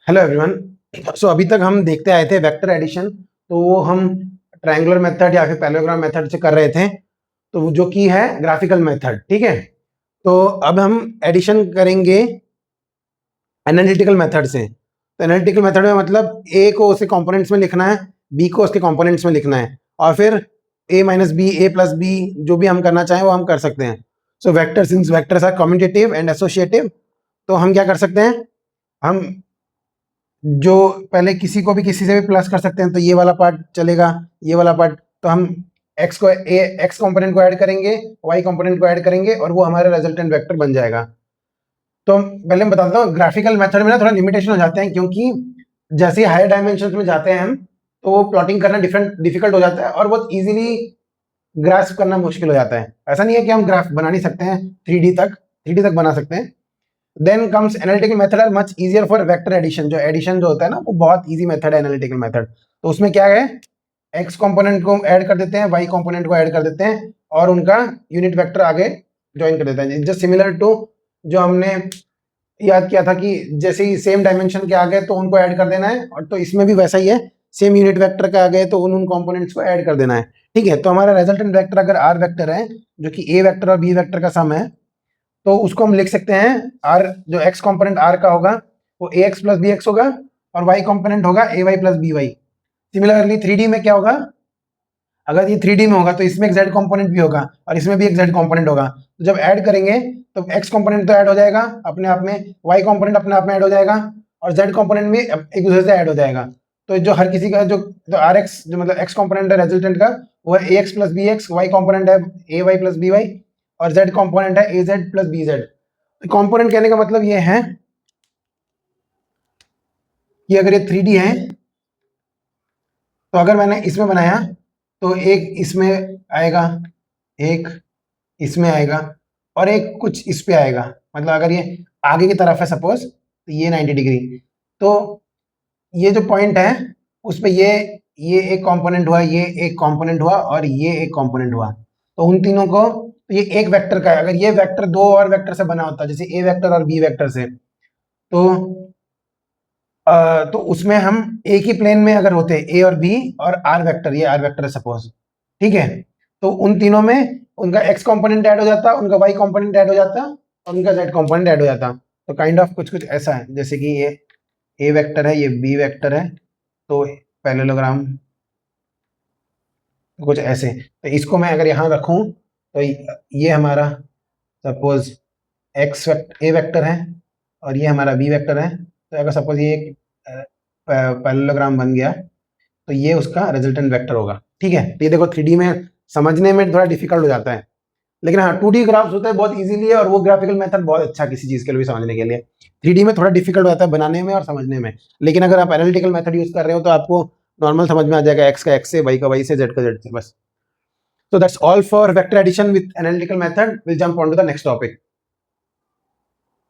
Hello everyone. सो अभी तक हम देखते आए थे वेक्टर एडिशन। तो वो हम ट्रायंगुलर मेथड या फिर पैरेललोग्राम मेथड से कर रहे थे, तो वो जो की है ग्राफिकल मेथड। ठीक है, तो अब हम एडिशन करेंगे एनालिटिकल मेथड से। तो एनालिटिकल मेथड में मतलब ए को उसके कंपोनेंट्स में लिखना है, बी को उसके कंपोनेंट्स में लिखना है, और फिर ए माइनस बी, ए प्लस बी, जो भी हम करना चाहें वो हम कर सकते हैं। So vector, since vectors are commutative and associative, तो हम क्या कर सकते हैं, हम जो पहले किसी को भी किसी से भी प्लस कर सकते हैं, तो ये वाला पार्ट चलेगा, ये वाला पार्ट। तो हम एक्स को एक्स कंपोनेंट को ऐड करेंगे, वाई कंपोनेंट को ऐड करेंगे, और वो हमारा रिजल्टेंट वेक्टर बन जाएगा। तो पहले मैं बताता हूँ, ग्राफिकल मेथड में ना थोड़ा लिमिटेशन हो जाते हैं, क्योंकि जैसे ही हायर डायमेंशन में जाते हैं हम, तो वो प्लॉटिंग करना डिफिकल्ट हो जाता है और बहुत इजीली ग्रास्प करना मुश्किल हो जाता है। ऐसा नहीं है कि हम ग्राफ बना नहीं सकते हैं, 3D तक बना सकते हैं। Then comes analytical method are much easier for vector addition. जो एडिशन जो होता है ना, वो बहुत इजी मेथड है एनालिटिकल मेथड। तो उसमें क्या है, एक्स कंपोनेंट को ऐड कर देते हैं, वाई कंपोनेंट को ऐड कर देते हैं, और उनका यूनिट वेक्टर आगे ज्वाइन कर देते हैं। जस्ट सिमिलर टू जो हमने याद किया था कि जैसे ही सेम डायमेंशन के आ गए तो उनको ऐड कर देना है, और तो इसमें भी वैसा ही है, सेम यूनिट वेक्टर के आ गए तो उन कंपोनेंट्स को ऐड कर देना है। ठीक है, तो हमारा रिजल्टेंट वेक्टर अगर आर वेक्टर है, जो कि ए वेक्टर और बी वेक्टर का सम है, तो उसको हम लिख सकते हैं आर, जो एक्स कंपोनेंट आर का होगा वो A X plus B X होगा, और वाई कंपोनेंट होगा A Y plus B Y. Similarly 3D में क्या होगा, अगर ये 3D में होगा तो इसमें एक जेड कंपोनेंट भी होगा और इसमें भी एक जेड कंपोनेंट होगा। तो जब ऐड करेंगे तो एक्स कंपोनेंट तो ऐड हो जाएगा अपने आप में, वाई कंपोनेंट अपने आप में ऐड हो जाएगा, और जेड कंपोनेंट भी एक दूसरे से ऐड हो जाएगा। तो जो हर किसी का जो आर एक्स, जो मतलब एक्स कंपोनेंट है रिजल्टेंट का, वो है A X plus B X, Y component है A Y plus B Y, और जेड कंपोनेंट है A Z plus B Z. Component कहने का मतलब ये है कि अगर ये 3D है, तो अगर मैंने इसमें बनाया तो एक इसमें आएगा, एक इसमें आएगा, और एक कुछ इस पे आएगा। मतलब अगर ये आगे की तरफ है सपोज, तो ये 90 डिग्री, तो ये जो पॉइंट है उस पे ये एक कंपोनेंट हुआ, ये एक कंपोनेंट हुआ, और ये एक कंपोनेंट हुआ। तो उन तीनों को, तो ये एक वेक्टर का है। अगर ये वेक्टर दो और वेक्टर से बना होता, जैसे ए वेक्टर और बी वेक्टर से, तो तो उसमें हम एक ही प्लेन में अगर होते ए और बी और आर वेक्टर, ये आर वेक्टर है सपोज, ठीक है, तो उन तीनों में उनका एक्स कंपोनेंट ऐड हो जाता, उनका वाई कंपोनेंट ऐड हो जाता, और उनका जेड कंपोनेंट ऐड हो जाता। तो काइंड ऑफ कुछ कुछ ऐसा है, जैसे कि ये ए वेक्टर है, ये बी वेक्टर है, तो पैरेललोग्राम कुछ ऐसे। तो इसको मैं अगर यहाँ रखूं, तो ये हमारा सपोज एक्स ए वेक्टर है, और ये हमारा बी वेक्टर है। तो अगर सपोज ये एक पैरेललोग्राम बन गया, तो ये उसका रिजल्टेंट वेक्टर होगा। ठीक है, तो ये देखो 3D में समझने में थोड़ा डिफिकल्ट हो जाता है, लेकिन हाँ 2D ग्राफ्स होता है बहुत इजीली है, और वो ग्राफिकल मेथड बहुत अच्छा किसी चीज के लिए भी समझने के लिए। 3D में थोड़ा डिफिकल्ट हो जाता है बनाने में और समझने में, लेकिन अगर आप एनालिटिकल मेथड यूज कर रहे हो तो आपको नॉर्मल समझ में आ जाएगा, एक्स का एक्स से, वाई का वाई से, जेड का जेड से, बस। So that's all for vector addition with analytical method. We'll jump on to the next topic.